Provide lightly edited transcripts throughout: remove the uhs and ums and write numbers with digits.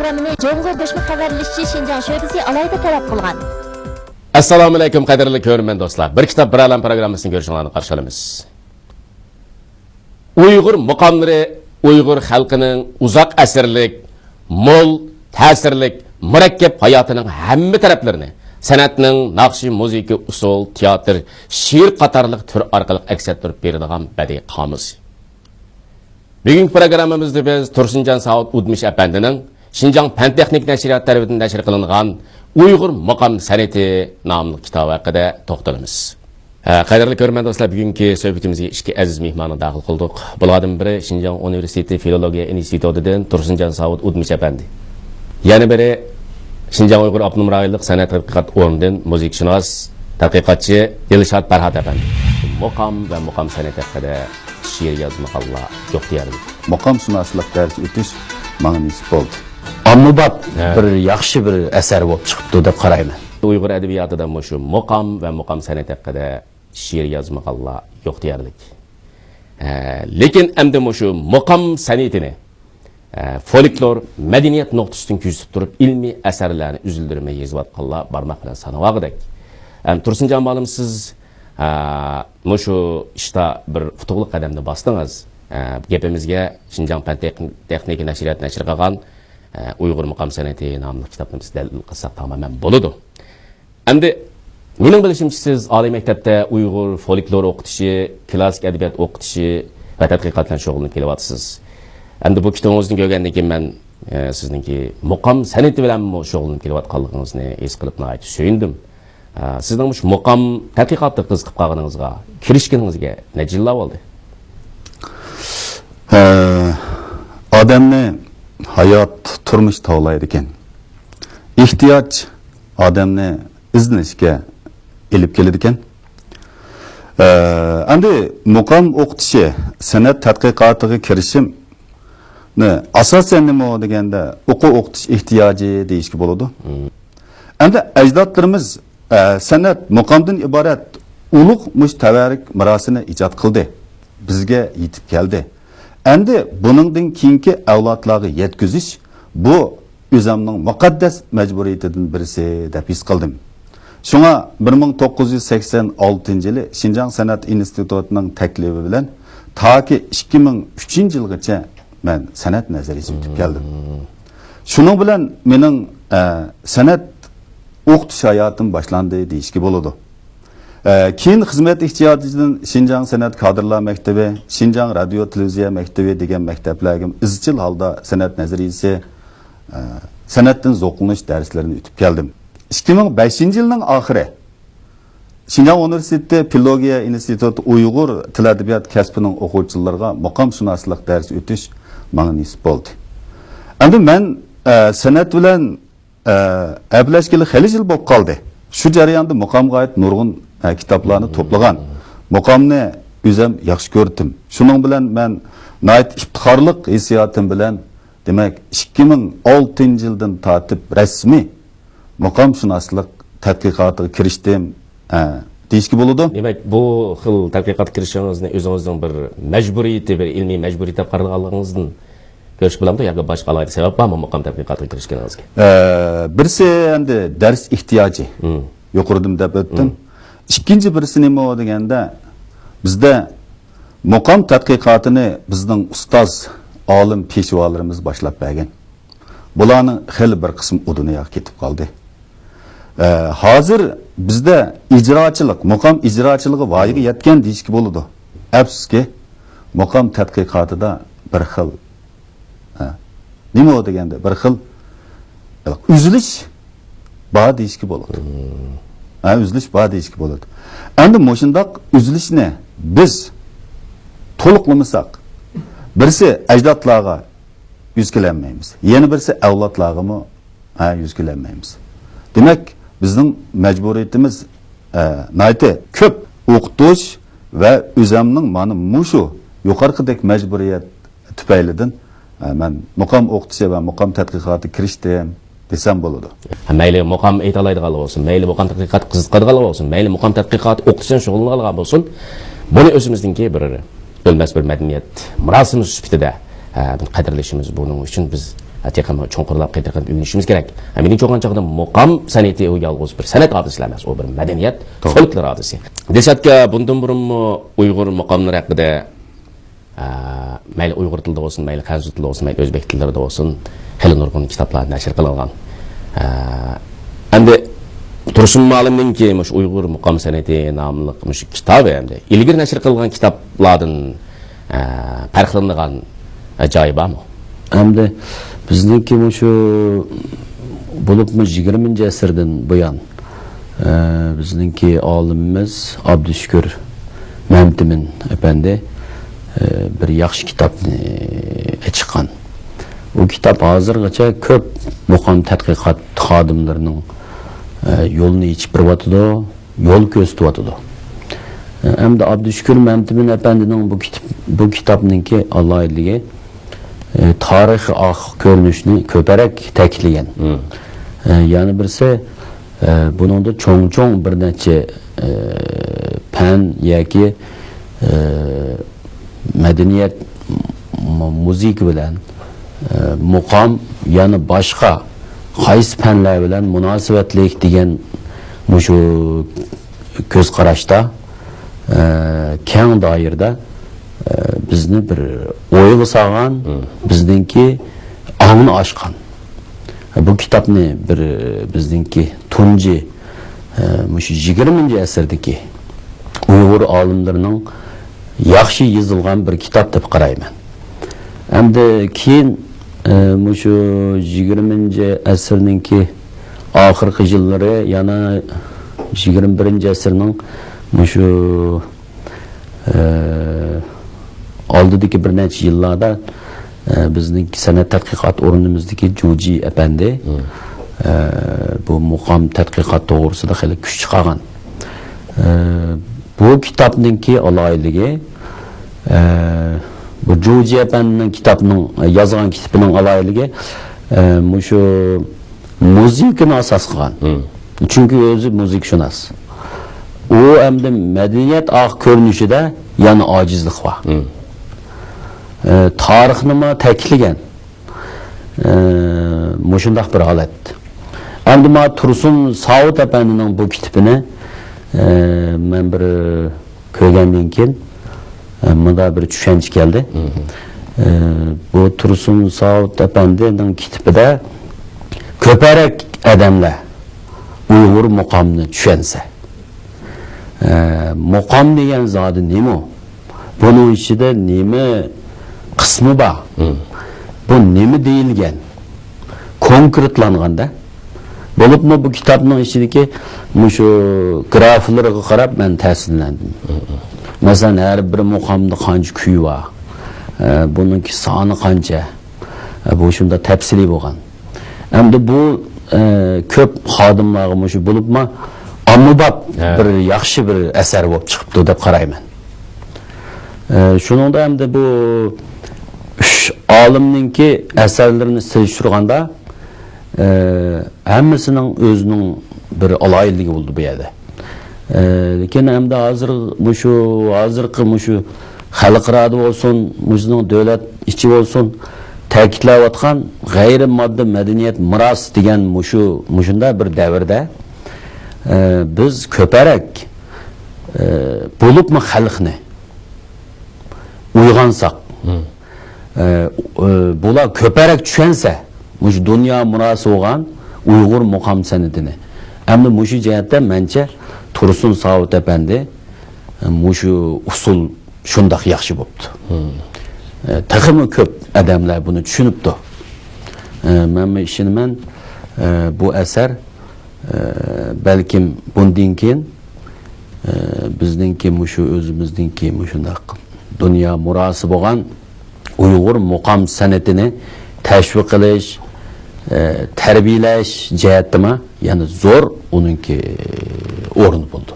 programını Жоңғо Göçme Haberleşçi Şinjan Şöbesi alayda taraf kılgan. Assalamu alaikum kadirli körmen dostlar. Bir kitap bir alam programmasını görüşünlerini karşılamız. Uygur mukamları, Uygur halkının uzak asırlık, mol, tesirlik, mürekkep hayatının hemmi taraflarını, sanatının nakşi, müziki, usul, tiyatr, şiir katarlık tür arkalık eksettirip berdiğen bədii kamız. Bugünkü programımızda biz Tursuncan Saud Udmuş Efendi'nin Şinjan Fen Texnik Neşriyat tarafından neşr kılınan Uygur Muqam Sanati namlı kitabı hakkında toxtalımız. Qadirli körmen dostlar, bugünkü söhbetimizge iki aziz mehmanı dahil kıldık. Bulardan biri Şinjan Üniversitesi Filologiya İnstitutu'dan Tursuncan Saud Udmuş Efendi. Yani biri Şinjan Uygur Abnum Raylık Sanat Tadqiqat Ornidan müzikshunos, tadqiqatçı Dilshod Barhat Efendi. Muqam ve Muqam sanati hakkında şiir yazmaqalla yo'q deyardik. Muqamshunoslik darsi o'tish menga nasib bo'ldi. Ommabat bir yaxshi bir asar bo'lib chiqibdi deb qarayman. Uygur edebiyatida shu muqam va muqam sanati haqida şiir yazmaqalla yo'q deyardik. Lekin endi shu muqam sanatini folklor madaniyat nuqtasidan kuzatib turib ilmiy asarlarni uzildirmay yozayotganlar barmoq bilan sanavag'idek. Tursunjon ma'lum, siz şu işte bir futuqli qadamni bostıngiz. Gapimizga Şinjan Fen Texnik Neşriyat neşr qilgan Uygur Muqam Sanati nomli kitobni biz dalil qilsak tamamen bo'ladi. Endi mening bilishimcha siz oliy maktabda Uygur folklor o'qitishi, klassik adabiyot o'qitishi va tadqiqot bilan shug'ullanib kelyapsiz. Endi bu kitobingizni ko'rgandan keyin men sizningki Muqam Sanati bilan shug'ullanib kelayotganligingizni his qilib nihoyat suyundim. Sizning shu muqam tadqiqotda qiziqib qolganingizga, kirishganingizga necha yillar bo'ldi? Odamni hayot, turmush tog'laydi ekan. Ehtiyoj odamni izlanishga elib keladi ekan. Endi muqam o'qitishi, san'at tadqiqotiga kirishimni asosan nima deganda o'quv o'qitish ehtiyoji deyishga bo'ladi. Endi ajdodlarimiz sanat muqamdan iborat ulug' tavarik mirosini ijod qildi, bizga yetib keldi. Endi buningdan keyingi avlodlarga yetkazish bu o'zimning muqaddas majburiyatidan birisi deb his qildim. Shunga 1986-yili Şinjan Sanat institutining taklifi bilan toki 2003-yilgacha men sanat nazariyasi o'tib keldim. Shuning bilan mening sanat o'qitish hayotim boshlandi deyishga bo'ladi. Keyin xizmat ehtiyojidan Şinjan Sanat kadrlar maktabi, Şinjan radio televiziya maktabi degan maktablarga izchil holda sanat nazariyasi, sanatdan zavqlanish darslarini o'tib keldim. 2005-yilning oxiri Şinjan Üniversitesi Filologiya İnstitutu Uygur til adabiyot kasbining o'quvchilariga muqamshunoslik darsi o'tish menga nasib bo'ldi. Endi men sanat bilan ablashgili xeli yil bo'lib qoldi. Shu jarayonda muqamga oid nurg'un kitoblarni to'plagan. Muqamni o'zim yaxshi ko'rdim. Shuning bilan men nihoyat iftixorlik hissiyotim bilan, demak 2006-yildan tortib rasmiy muqamshunoslik tadqiqotiga kirishdim deyishga bo'ladi. Demak, bu xil tadqiqot kirishingizni o'zingizning bir majburiyati, bir ilmiy majburiyat deb qaraganingizdan görüş bilamda yoki boshqa alayda sabab bormi muqam tadqiqotiga kirishganingizga? Birisi endi dars ehtiyoji yuqoridim deb o'tdim. Ikkinchi birisi nima deganda bizda muqam tadqiqotini bizning ustoz, olim peshvolarimiz boshlab bergan. Bularning xeli bir qismi u dunyoga ketib qoldi. Hozir bizda ijrochilik, muqam ijrochiligi voyaga yetgan deyishga bo'ladi. Afsuski muqam tadqiqotida bir xil nima deganda bir xil uzilish bor deyishga bo'ladi. Uzilish bor deyishga bo'ladi. Endi mo'shundoq uzilishni biz to'liqlamasak, birisi ajdodlarga yuzkilanmaymiz, yana birisi avlodlarga yuzkilanmaymiz. Demak, bizning majburiyatimiz nihoyat ko'p o'qitish va o'zimning mana mushu yuqorqidek majburiyat tufaylidan men muqam o'qitishi va muqam tadqiqotiga kirishdim desam bo'ladi. Mayli muqam aytalaydigan bo'lsin, mayli muqam tadqiqot qiziqadigan bo'lsin, mayli muqam tadqiqot o'qitishdan shug'ullanadigan bo'lsin, buni o'zimizningki bir o'lmas bir madaniyat mirosimiz sifatida qadrlashimiz buning uchun biz texmi cho'nqurlab qaytarib o'rganishimiz kerak. Mening cho'g'an chog'da muqam san'ati u yolg'iz bir san'at hadisi emas, u bir madaniyat, folklor hadisi. Desatga bundan burun Uyg'ur muqamlar haqida mayli Uyg'ur tilida bo'lsin, mayli Qanzu tilida bo'lsin, mayli o'zbek tillarida bo'lsin, hali nurg'un kitoblar nashr qilingan. Endi Tursun Ma'lumninki mush Uyg'ur muqam san'ati nomli mush kitobi endi ilgari nashr qilingan kitoblardan farqlanadigan joyi bormi? Endi bizniki shu bo'libmi 20-asrdan buyon bizniki olimimiz Abdushukur Mamtimin efendi bir yaxshi kitobni chiqqan. Bu kitap hozirgacha ko'p muqam tadqiqot xodimlarining yo'lni yechib berayotdi, yo'l ko'rsatyapti. Hamda Abdushukur Mamtimin efendining bu kitobninki alohidligi tarixi ko'rinishni ko'parak ta'kidlagan. Ya'ni birse buningda cho'ng bir necha fan yoki madaniyat musiqa bilan muqam yana boshqa qaysi fanlar bilan munosabatlik degan shu ko'z qarashda keng doirada bizni bir o'yga solgan, bizningki ongni ochgan. Bu kitobni bir bizningki tunji shu 20-asrdagi Uyg'ur olimlarining yaxshi yozilgan bir kitob deb qarayman. Endi keyin shu 20-asrninki oxirgi yillari yana 21-asrning shu oldidagi bir necha yillarda bizning san'at tadqiqot o'rnimizdagi Juji efendi bu muqam tadqiqot to'g'risida xili kuch chiqargan. Bu kitobninki alohidligi bu Juji efendining kitobining yozgan kitobining alohidligi shu musiqani asos qilgan. Chunki o'zi musiqshunos. U hamda madaniyat ko'rinishida yana ojizlik bor. Tarixni ta'kidlagan. Mushundaq bir holat. Endi Tursun Saud efendining bu kitobini men bir ko'rgandan keyin bunda bir tushuncha keldi. Bu Tursun Saud efendining kitobida ko'parak odamlar Uyg'ur muqamni tushunsa. Muqam degan zodi nima? Buning ichida nima qismi bor? Bu nima deyilgan? Konkretlanganda bo'libmi bu kitobning ichidagi shu graflarga qarab men ta'sirlandim. Masalan, har bir muqamda qancha kuy bor, buningki soni qancha, bu shunda tafsili bo'lgan. Endi bu ko'p xodimlarga shu bo'libmi ommabop bir yaxshi bir asar bo'lib chiqibdi deb qarayman. Shuningda hamda bu olimninki asarlarini solishtirganda hammasining o'zining bir alohidligi bo'ldi bu yerda. Lekin hamda hozirgi shu xalqaro bo'lsin, o'zining davlat ichi bo'lsin ta'kidlayotgan g'ayri moddiy madaniyat miros degan shunda bir davrda biz ko'parak bo'libmi xalqni uyg'onsak, bular ko'parak tushunsa, mush dunyo mirosi bo'lgan Uyg'ur muqam san'atini. Endi mushu jihatda mencha Tursun Saud efendi mushu usul shundoq yaxshi bo'libdi. Taxmi ko'p odamlar buni tushunibdi. Men ishonaman bu asar balkim bundan keyin bizningki mushu o'zimizningki mushundaq dunyo mirosi bo'lgan Uyg'ur muqam san'atini tashviq qilish, tarbiyalash jihatida yana zo'r uningki o'rni bo'ldi.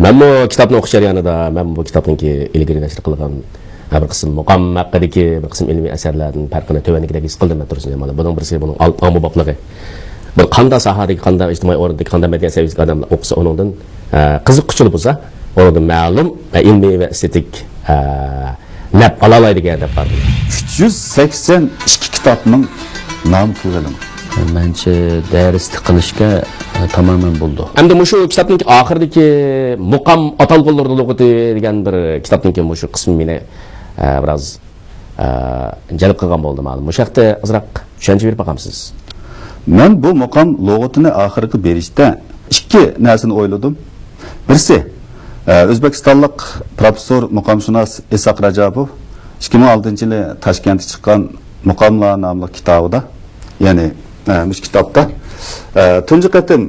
Men bu kitobni o'qish jarayonida men bu kitobningki ilgari nashr qilingan bir qism muqam haqidagi bir qism ilmiy asarlarning farqini tovanligidek his qildim tursin. Mana buning birisi buning ommabopligi. Bir qanday sahadagi, qanday ijtimoiy o'rindagi, qanday madaniyat saviyasida odamlar o'qisa, uningdan qiziqchilik bo'lsa, undan ma'lum ilmiy va estetik nab ala oladigan deb qarayman. 382 kitobning nom qilganim. Mençe dərslik qilishga tamamen bo'ldi. Endi shu kitobning oxiridagi muqam atalg'ular lug'ati degan bir kitobning shu qismi meni biroz jalb qilgan bo'ldi ma'lum. O'sha yerda ozroq tushuncha berib boqamsiz. Men bu muqam lug'atini oxirgi berishda ikki narsani o'yladim. Birisi O'zbekistonlik professor muqamshunos Isoq Rajabov 2006-yili Toshkentda chiqqan Muqamlar nomli kitobida, ya'ni bu kitobda tunji qatim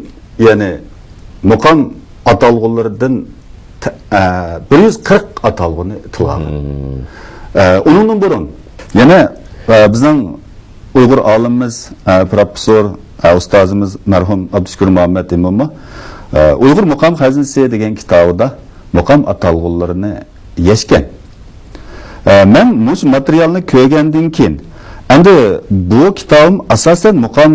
ya'ni muqam atalg'ularidan 140 atalg'uni tilgan. Undan burun yana bizning Uyg'ur olimimiz professor ustozimiz marhum Abdushukur Muhammad Imomov Uyg'ur muqam xazinasi degan kitobida muqam atalg'ularini yashgan. Men bu materialni ko'rgandan keyin endi bu kitobim asosan muqam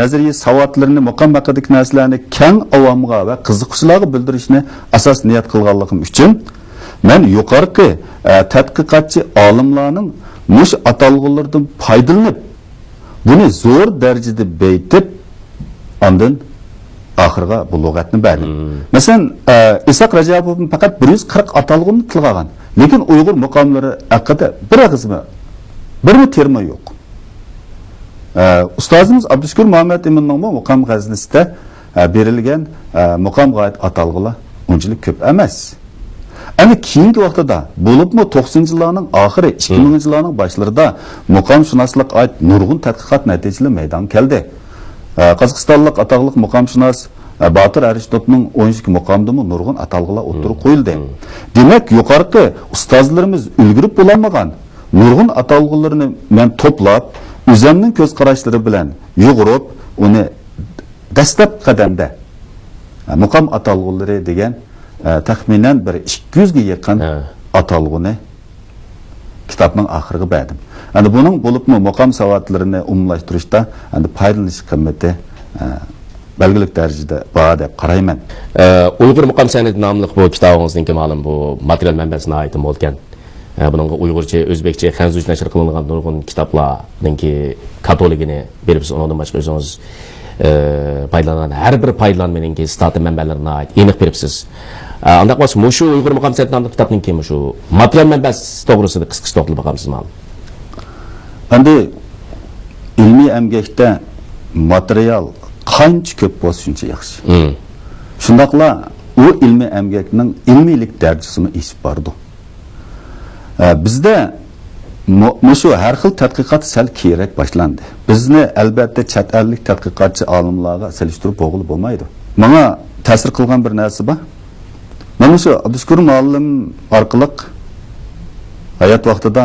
nazariy savodlarini, muqam haqidagi narsalarni keng avomga va qiziquvchilarga bildirishni asos niyat qilganligim uchun men yuqorqi tadqiqotchi olimlarning mush atalg'ulardan foydalanib buni zo'r darajada beytib ondan oxirga bu lug'atni berdim. Masalan, Isoq Rajabov faqat 140 atalg'uni tilgan, lekin Uyg'ur muqamlari haqida bir og'izmi, birmi terma yo'q. Ustozimiz Abdushukur Muhammad Imonning muqam g'aznasida berilgan muqamga oid atalg'ular unchalik ko'p emas. Ama keyingi vaqtida bo'libmi 90-yillarning oxiri, 2000-yillarning boshlarida muqamshunoslik oid nurg'un tadqiqot natijalari maydonga keldi. Qozog'istonlik ataqliq muqamshunos Batir Arishtovning 12 muqamdimi nurg'un atalg'ular o'tirib qo'yildi. Demak, yuqorqi ustozlarimiz ulgurib bo'lolmagan nurg'un atalg'ularni men to'plab, o'zimning ko'z qarashlari bilan yug'urib, uni dastlab qadamda muqam atalg'ulari degan taxminan bir 200 ga yaqin atalg'uni kitobning oxiriga berdim. Endi buning bo'libmi muqam savodlarini umumlashtirishda endi foydalanish qimmati belgilik darajada bor deb qarayman. Uyg'ur muqam san'ati nomli bu kitobingizning ma'lum bu material manbasini aytib bo'lgan. Buningga Uyg'urcha, O'zbekcha, Xanzurcha nashr qilingan nurg'un kitoblarning katoligini beribsiz, undan boshqa o'zingiz foydalanan har bir foydalanmaning stati manbalarini aniq beribsiz. Anda bo'lsa, shu Uyg'ur muqam san'ati nomli kitobning shu material manbasi to'g'risida qisqacha to'xtalib boqamsiz ma'lum. Endi ilmiy emgakda material qancha ko'p bo'lsa shuncha yaxshi. Shundaqla u ilmiy emgakning ilmiylik darajasini eshib bordi. Bizda shu har xil tadqiqot sal kerak boshlandi. Bizni albatta chet ellik tadqiqotchi olimlarga selishtirib bo'g'ilib bo'lmaydi. Menga ta'sir qilgan bir narsa bor. Mana shu Abdushukur muallim orqali hayot vaqtida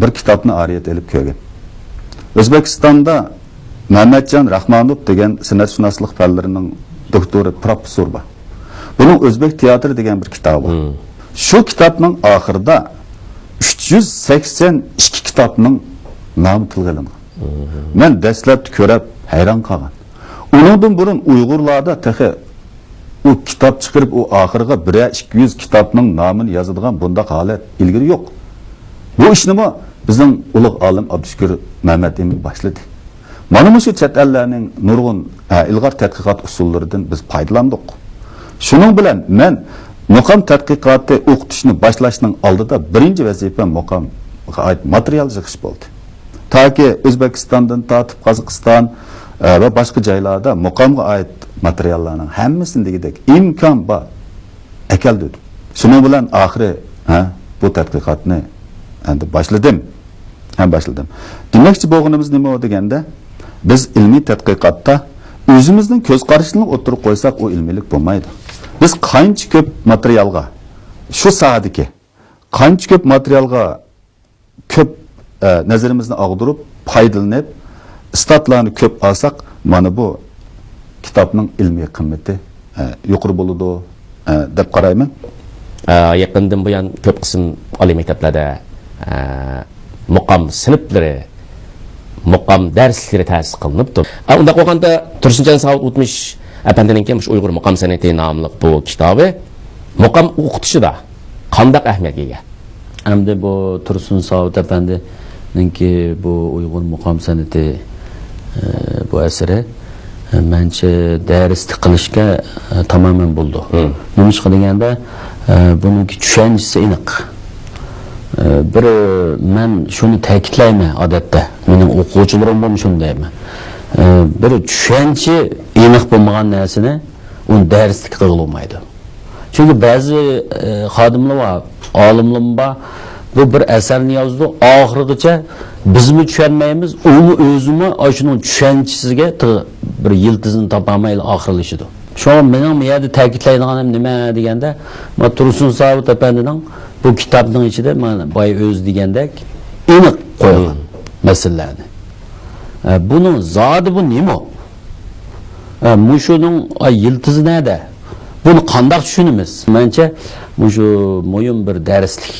bir kitobni ariyat elib ko'rgan. O'zbekistonda Muhammadjon Rahmonov degan san'atshunoslik fanlarining doktori, professor bor. Buning O'zbek teatri degan bir kitobi bor. Shu kitobning oxirida 382 kitobning nomi tilganman. Men dastlab ko'rib hayron qolgan. Uningdan burun Uyg'urlarda taxi u kitob chiqarib u oxiriga 1-200 kitobning nomini yozadigan bundaq holat ilgari yo'q. Bu ishni bizning ulug' olim Abdushukur Muhammad Imom boshladi. Mana shu chet ellarning nurg'un ilg'or tadqiqot usullaridan biz foydalandik. Shuning bilan men muqam tadqiqoti o'qitishni boshlashning oldida birinchi vazifam muqamga oid material yig'ish bo'ldi. Toki O'zbekistondan tortib Qozog'iston va boshqa joylarda muqamga oid materiallarning hammasini degidek imkon bor ekaldi. Shuning bilan oxiri bu tadqiqotni endi boshladim. Demakchi bo'lganimiz nima deganda, biz ilmiy tadqiqotda o'zimizning ko'z qarashini o'tirib qo'ysak, u ilmiylik bo'lmaydi. Biz qancha ko'p materialga, shu sohadagi qancha ko'p materialga ko'p nazarimizni og'dirib, foydalanib, istatlarni ko'p olsak, mana bu kitobning ilmiy qimmati yuqori bo'ladi deb qarayman. Yaqindan buyon ko'p qism oliy maktablarda muqam sinflari, muqam darslari ta'sis qilinibdi. Unda qo'yganda Tursunjon Savut o'tmish apandining shu Uyg'ur muqam san'ati nomli bu kitobi muqam o'qitishida qanday ahamiyatga ega? Hamda bu Tursun Savut apandining bu Uyg'ur muqam san'ati bu əsəri məncə dərislik qilishga tamamen bo'ldi. Nima deganda buningki tushunchasi aniq. Bir men shuni ta'kidlayman odatda. Mening o'quvchilarim ham shuni deyman. Bir tushunchi aniq bo'lmagan narsani uni darslik qilib olmaydi. Chunki ba'zi xodimlar va olimlar bor, bu bir asarni yozdi, oxirigacha bizmi tushunmaymiz, uni o'zimi shuning tushunchisiga bir yildizni topolmay oxirlashidi. Shu mening bu yerda ta'kidlaydiganim nima deganda, Tursun Sabit apandining bu kitobning ichida mana boy o'z degandek aniq qo'yilgan masalalarni. Buning zodi bu nima? Mushuning yildizi nada? Buni qanday tushunamiz? Mencha mushu mo'yin bir darslik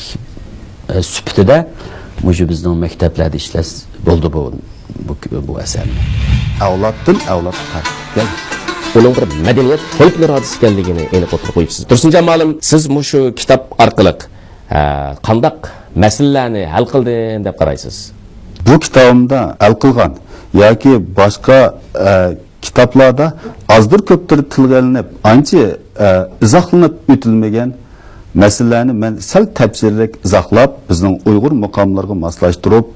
süptida mushu bizning maktablarda ishlash bo'ldi bu asarni. Avloddan avlodga tartibga uning bir madaniyat folklor hadisi ekanligini aniq o'tirib qo'yibsiz. Tursunjon ma'lum, siz mushu kitob orqali qandaq masalalarni hal qildim deb qaraysiz? Bu kitobimda hal qilgan yoki boshqa kitoblarda azdir ko'pdir tilga ilinib, ancha izohlanib o'tilmagan masalalarni men sal tafsirlik izohlab, bizning Uyg'ur muqomlariga moslashtirib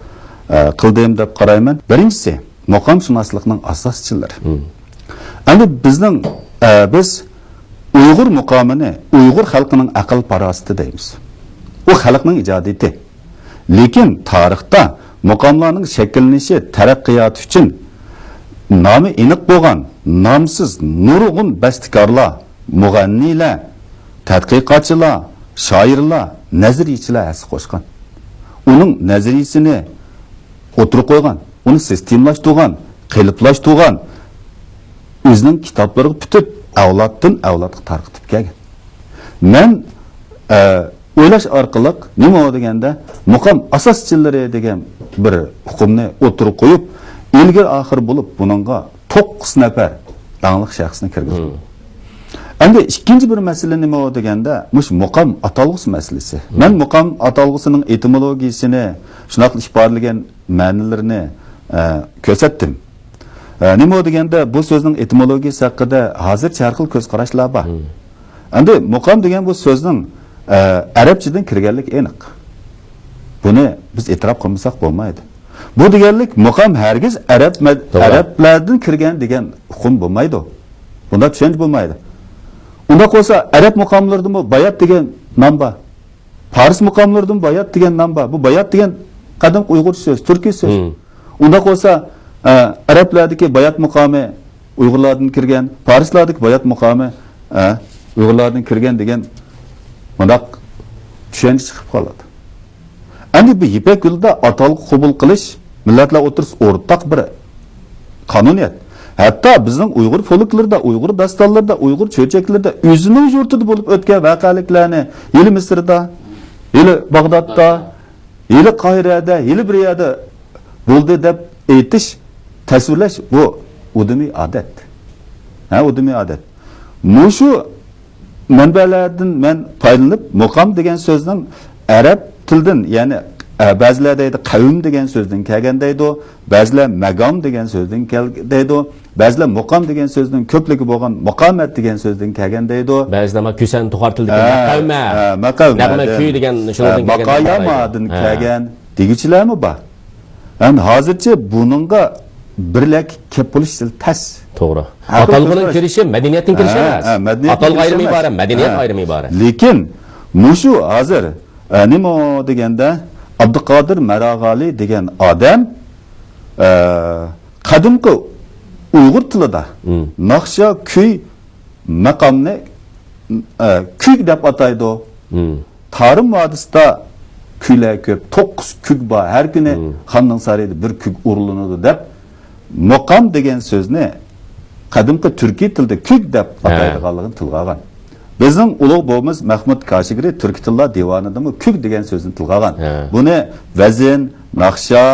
qildim deb qarayman. Birinchisi, muqomshunoslikning asoschilari. Endi bizning biz Uyg'ur muqomini Uyg'ur xalqining aql parosati deymiz. U xalqning ijodiyati. Lekin tarixda muqomlarning shakllanishi, taraqqiyot uchun nomi aniq bo'lgan, nomsiz nurg'un bastikorlar, mug'anniylar, tadqiqotchilar, shoirlar, nazariyachilar as qo'shgan. Uning nazariyasini o'tirib qo'ygan, uni sistemlashtirgan, qiliplashtirgan, o'zining kitoblariga putib avloddan avlodga tarqitib kelgan. Men o'ylash orqali nima deganda muqom asoschilari degan bir hukmni o'tirib qo'yib, ilgir oxir bo'lib buningga 9 nafar aniq shaxsni kirgizdi. Endi ikkinchi bir masala nima deganda, mush muqom atalg'usi masalasi. Men muqom atalg'usining etimologiyasini, shunaqli ifodalangan ma'nilarini ko'rsatdim. Nima deganda bu so'zning etimologiyasi haqida hozircha har xil ko'z qarashlar bor. Endi muqom degan bu so'zning arabchadan kirganlik aniq. Buni biz e'tirof qilmasak bo'lmaydi. Bu deganlik muqom hargiz arablardan kirgan degan hukm bo'lmaydi. Bunda tushunch bo'lmaydi. Unda qo'sa arab muqomlarida bayat degan nom bor. Fars muqomlarida bayat degan nom bor. Bu bayat degan qadim Uyg'ur so'z, turkiy so'z. Unda qo'sa arablardagi bayat muqomi Uyg'urlardan kirgan, farslardagi bayat muqomi Uyg'urlardan kirgan degan bundaq tushunch chiqib qoladi. Endi bu Ipak yo'lida atalg'i qabul qilish millatlar o'tirib o'rtaq bir qonuniyat. Hatto bizning Uyg'ur folklorida, Uyg'ur dastonlarida, Uyg'ur cho'chaklarida o'zining yurtida bo'lib o'tgan voqealiklarni yili Misrda, yili Bag'dodda, yili Qohirada, yili bir yerda bo'ldi deb aytish, tasvirlash bu udimiy odat. Udimiy odat. Mushu manbalardan men foydalanib, muqom degan so'zning arab tildan, ya'ni ba'zilar deydi qavm degan so'zdan kelgan deydi, ba'zilar maqom degan so'zdan kelgan deydi, ba'zilar muqom degan so'zning ko'pligi bo'lgan muqomat degan so'zdan kelgan deydi. Ba'zilar kusan tuxar til degan maqom, nag'ma kuy degan shundan kelgan. Maqomadan kelgan degichilarmi bor? Endi hozircha buningga birlak kelib bo'lish tas. To'g'ri. Atalg'ining kirishi madaniyatning kirishi emas. Atalg'i ayrimi iborat, madaniyat ayrimi iborat. Lekin mushu hozir nima deganda Abduqodir Marag'ali degan odam qadimgi Uyg'ur tilida naqsha kuy maqomni kuy deb ataydi. Tarim vodisida kuylar ko'p, 9 kuy bor. Har kuni xonning sarayida bir kuy urulinadi deb maqom degan so'zni qadimgi turkiy tilda kuy deb ataydiganligini tilga olgan. Bizning ulug' bo'limiz Mahmud Kashigri Turk tillar divanidami kuy degan so'zni tilga olgan. Buni vazn, naqsha,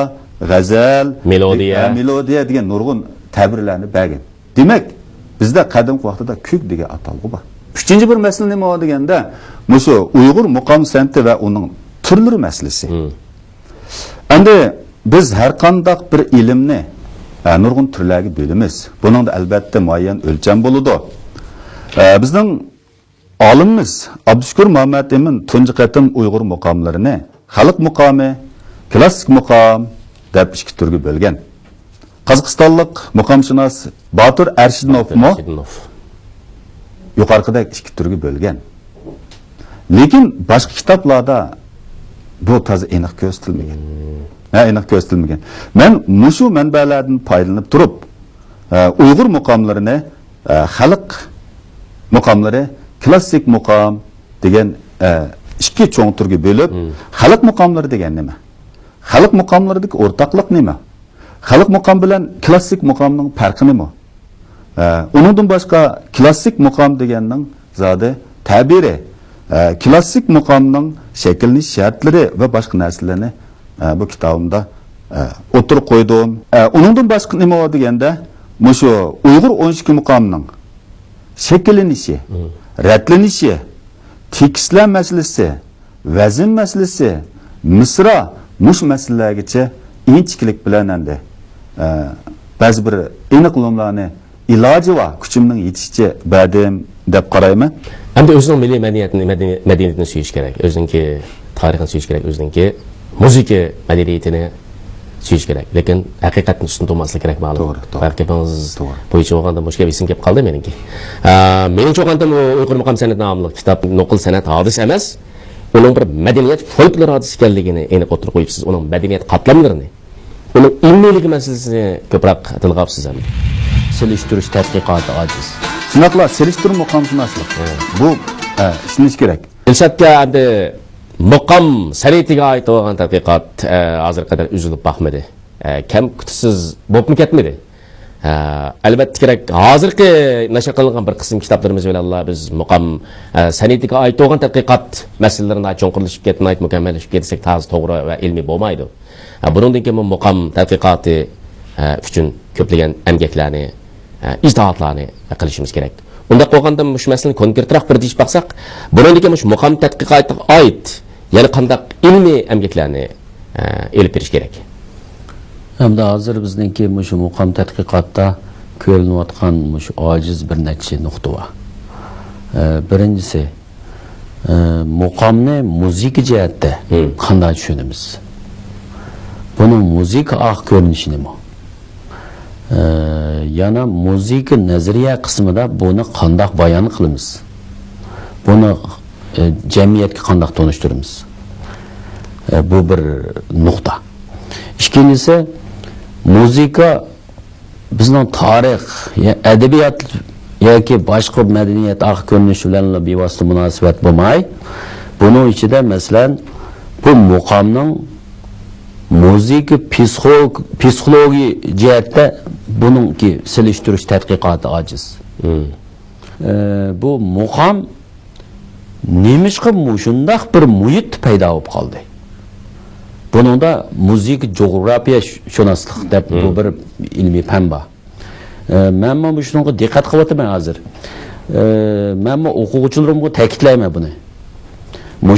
g'azal, melodiya degan nurg'un ta'birlarni bergan. Demak, bizda qadimgi vaqtida kuy degan atalg'i bor. Uchinchi bir masala nima deganda, mushu Uyg'ur muqom san'ati va uning turlari masalasi. Endi biz har qanday bir ilmni nurg'un turlarga bo'lamiz. Buning da albatta muayyan o'lcham bo'ladi. Bizning olimimiz Abdushukur Muhammad Emin tunji qatim Uyg'ur muqomlarini xalq muqomi, klassik muqom deb ikki turga bo'lgan. Qozog'istonlik muqomshunos Botir Arshidnovmi yuqorqidagi ikki turga bo'lgan. Lekin boshqa kitoblarda bu toza aniq ko'rsatilmagan. Aniq ko'rsatilmagan. Men mushu manbalardan foydalanib turib, Uyg'ur muqomlarini xalq muqomlari, klassik muqom degan ikki cho'ng turga bo'lib, xalq muqomlari degan nima? Xalq muqomlaridagi o'rtaqlik nima? Xalq muqom bilan klassik muqomning farqi nima? Uningdan boshqa klassik muqom deganning zodi ta'biri, klassik muqomning shakllanish shartlari va boshqa narsalarni bu kitobimda o'tirib qo'ydim. Uningdan boshqa nima deganda, mushu Uyg'ur 12 muqomning shakllanishi, ratlanishi, tekstlar masalasi, vazn masalasi, misra mush masalalargacha inchiklik bilan endi ba'zi bir aniqlomlarni iloji va kuchimning yetishicha badim deb qarayman. Endi o'zining milliy madaniyatini suyish kerak, o'ziningki tarixini suyish kerak, o'ziningki musiqa madaniyatini suyish kerak. Lekin haqiqatni ustun turmaslik kerak ma'lum. Tarkibingiz bo'yicha bo'lganda mushkil esim kelib qoldi meniki. Meningcha o'qanda Uyg'ur muqom san'at nomli kitob nuqul san'at hodis emas, uning bir madaniyat folklor hodis ekanligini aniq o'tirib qo'yibsiz, uning madaniyat qatlamlarini, uning ilmiyligi masalasini ko'proq tilga olibsiz. Selishtirish tadqiqoti ojiz. Shunaqla selishtiruv muqomshunoslik. Bu ishinish kerak. Dilshadga endi muqom san'atiga oid bo'lgan tadqiqot hozir qadar uzilib boqmadi. Kam kutisiz bo'lib ketmadi. Albatta kerak, hozirgi nashr qilingan bir qism kitoblarimiz bilan biz muqom san'atiga oid bo'lgan tadqiqot masalalarini cho'nqirlashib ketmaydi, mukammallashib ketsak to'g'ri va ilmiy bo'lmaydi. Bundan keyin muqom tadqiqoti uchun ko'plagan emgaklarni, ijtihotlarni qilishimiz kerak. Unda qo'yganda mush masalani konkretroq bir deyish baqsaq, bundan keyin mush muqom tadqiqotiga oid yana qanday ilmiy emgaklarni elib berish kerak. Hamda hozir bizningki mushu muqom tadqiqotda ko'rinayotgan mush ojiz bir necha nuqta bor. Birinchisi, muqomni musiqa jihatda qanday tushunamiz? Buning musiqa aq ko'rinishi nima? Yana musiqa nazariya qismida buni qanday bayon qilamiz? Buni jamiyatga qanday tanishtiramiz? Bu bir nuqta. Ikkinchisi, musiqa bizning tarix, adabiyot yoki boshqa madaniyat aq ko'rinishi bilan bevosita munosabat bo'lmay, buning ichida masalan bu muqomning musiqa psixologiya jihatda buningki selishtirish tadqiqoti ojiz. Bu muqom nemishqa shundaq bir muhit paydo bo'lib qoldi. Buningda musiqa geografiya shunoslik deb bu bir ilmiy fan bor. Men mana shunga diqqat qilyapman hozir. Men o'quvchilarimga ta'kidlayman buni.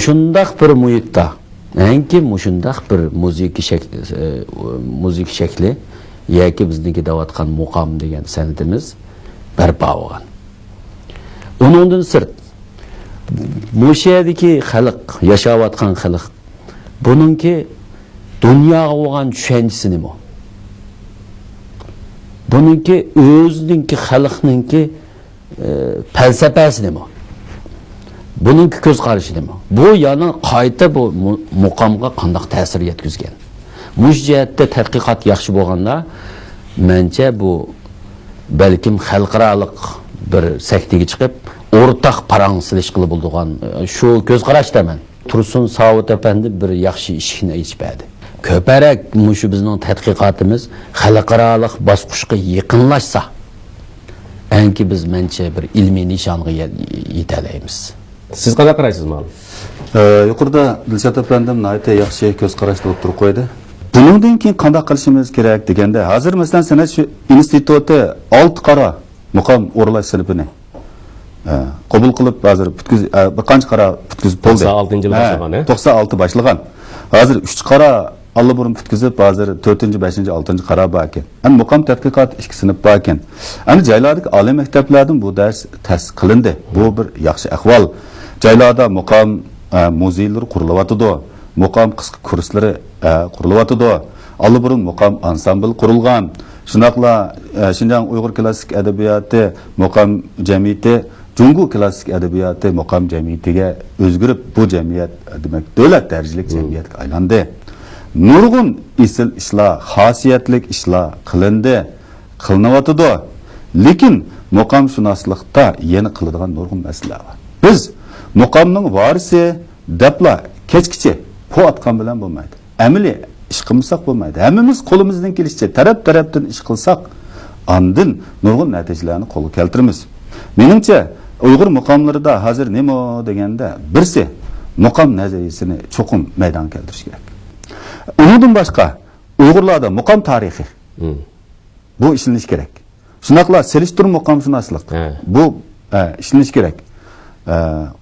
Shundaq bir muhitda, yangi shundaq bir musiqa shakli yoki bizniki deyotgan muqom degan san'atimiz barpo bo'lgan. Uningdan sirt mushadagi xalq, yashayotgan xalq buningki dunyoga bo'lgan tushunchasi nima? Buningki o'zininki xalqninki falsafasi nima? Buningki ko'z qarashi nima? Bu yana qayta bu muqomga qanday ta'sir yetkazgan? Mush jihatda tadqiqot yaxshi bo'lganda, mencha bu balkim xalqaro bir saktiga chiqib, o'rtaq parang'silish qilib bo'lgan shu ko'z qarashdaman. Tursun Savut efendi bir yaxshi ishni aytibdi. Ko'parak mushu bizning tadqiqotimiz xalqaro bosqichga yaqinlashsa, anki biz mencha bir ilmiy nishonga yetalaymiz. Siz qanday qaraysiz ma'lum? Yuqorida Dilshod efendim nayta yaxshi ko'z qarashda o'tirib qo'ydi. Bundan keyin qanday qilishimiz kerak deganda, hozir masalan san'at instituti 6 qora muqom o'rlash sinfini qabul qilib hozir bir qancha qora putkizib bo'ldi. 96-yilda boshlagan, 96 boshlagan. Hozir 3 qora Allaburun putkizib, hozir 4-chi, 5-chi, 6-chi qarab ekan. Ana muqam tadqiqot 2 sinf bor ekan. Ana joylardagi oliy maktablardan bu dars ta'sis qilindi. Bu bir yaxshi ahvol. Joylarda muqam muzeylari qurilyotidi. Muqam qisqa kurslari qurilyotidi. Allaburun muqam ansambl qurilgan. Shunaqla Şinjan Uyg'ur klassik adabiyoti muqam jamiyati Jungu klassik adabiyoti muqam jamiyatiga o'zgarib bu jamiyat demak davlat darajalik jamiyatga aylandi. Nurg'un isil ishlar, xosiyatlik ishlar qilindi, qilinayotidi. Lekin muqamshunoslikda yana qiladigan nurg'un masalalar bor. Biz muqamning varisi debla kechkicha po'atgan bilan bo'lmaydi. Amaliy ish qilmasak bo'lmaydi. Hammamiz qo'limizdan kelishicha tarafdan ish qilsak, andin nurg'un natijalarni qo'lga keltiramiz. Meningcha Uyg'ur muqomlarida hozir nima deganda birsi muqom nazariyasini cho'qim maydonga keltirish kerak. Undan boshqa Uyg'urlarda muqom tarixi bu ishlanish kerak. Shunaqla selishtiruv muqomshunoslik bu ishlanish kerak.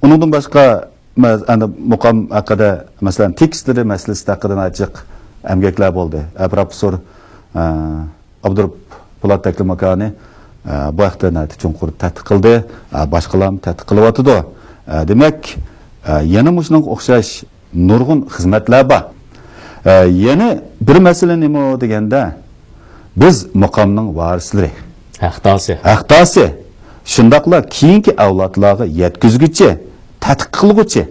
Undan boshqa muqom haqida masalan tekstlari masalasi haqida ochiq emgeklar bo'ldi. Professor Abdurup Polat Taklimakani bu haqda chunqur tadqiq qildi, boshqalar tadqiq qilyotdi. Demak, yana shunga o'xshash nurg'un xizmatlar bor. Yana bir masala nima deganda biz muqomning varislari, aqtosi shundaqla keyingi avlodlarga yetkazguchi, tadqiq qilguchi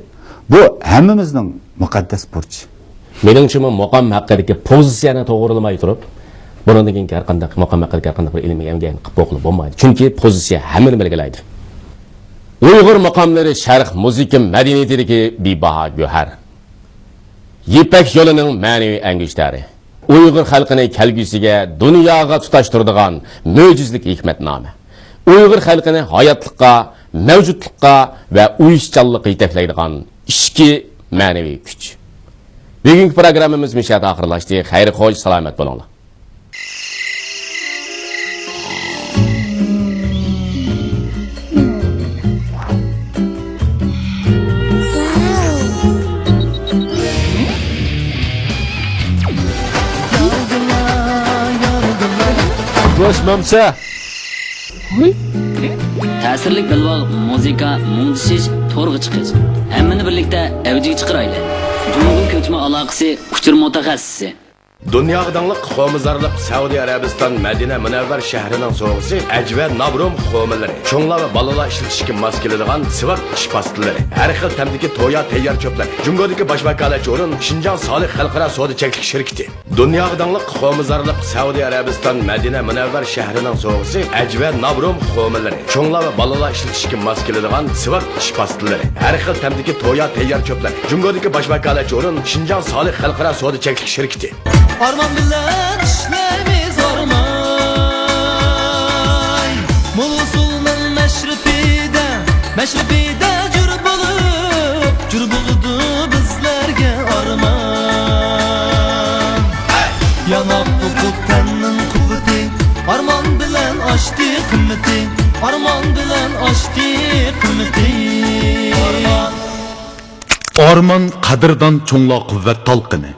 bu hammamizning muqaddas burchi. Meningcha muqam haqidagi pozitsiyani to'g'rilamay turib, bundan keyin har qanday muqam haqidagi har qanday bir ilmiy emgak qilib o'qilib bo'lmaydi. Chunki pozitsiya hammani belgilaydi. Uyg'ur muqamlari sharq musiqa madaniyatidagi bebaho go'har. Yipak yo'lining ma'naviy angushlari. Uyg'ur xalqining kelgusiga, dunyoga tutashtiradigan mo'jizlik hikmatnoma. Uyg'ur xalqini hayotlikqa, mavjudlikqa va uyushchanlikqa yetaklaydigan ishki ma'naviy kuch. Bugungi programmamiz mishada oxirlashdi. Xayr xo'sh, salomat bo'linglar. Boşmamsa. Ta'sirlik bilvoq musiqa, mungdishish, to'rg'i chiqish. Hammani birlikda avjiga chiqarayli. Jumhur ko'chma aloqasi uchur mutaxassisi. Dunyoga dangliq qo'mizorliq Saudiya Arabiston Madina Munavvar shahrining so'g'isi Ajva Nabrum qo'milari. Cho'nglar va balalar ishlatishga mos keladigan sivaq ish pastilari. Har xil tamdagi to'ya tayyor cho'plar. Jungodagi bosh vakolatchi o'rin Shinjon Solih xalqaro savdo cheklik shirkati. Dunyoga dangliq qo'mizorliq Saudiya Arabiston Madina Munavvar shahrining so'g'isi Ajva Nabrum qo'milari. Cho'nglar va balalar ishlatishga mos keladigan sivaq ish pastilari. Har xil tamdagi to'ya tayyor cho'plar. Jungodagi bosh vakolatchi o'rin Shinjon Solih xalqaro savdo cheklik shirkati. Arman bilen işlerimiz armay Mulusul'un meşrepide cür buludu bizlerge arman Yanap tutup tennin kuvveti Arman bilen açtı kımmeti Arman bilen açtı kımmeti Arman qadırdan çoğla kuvvet talqını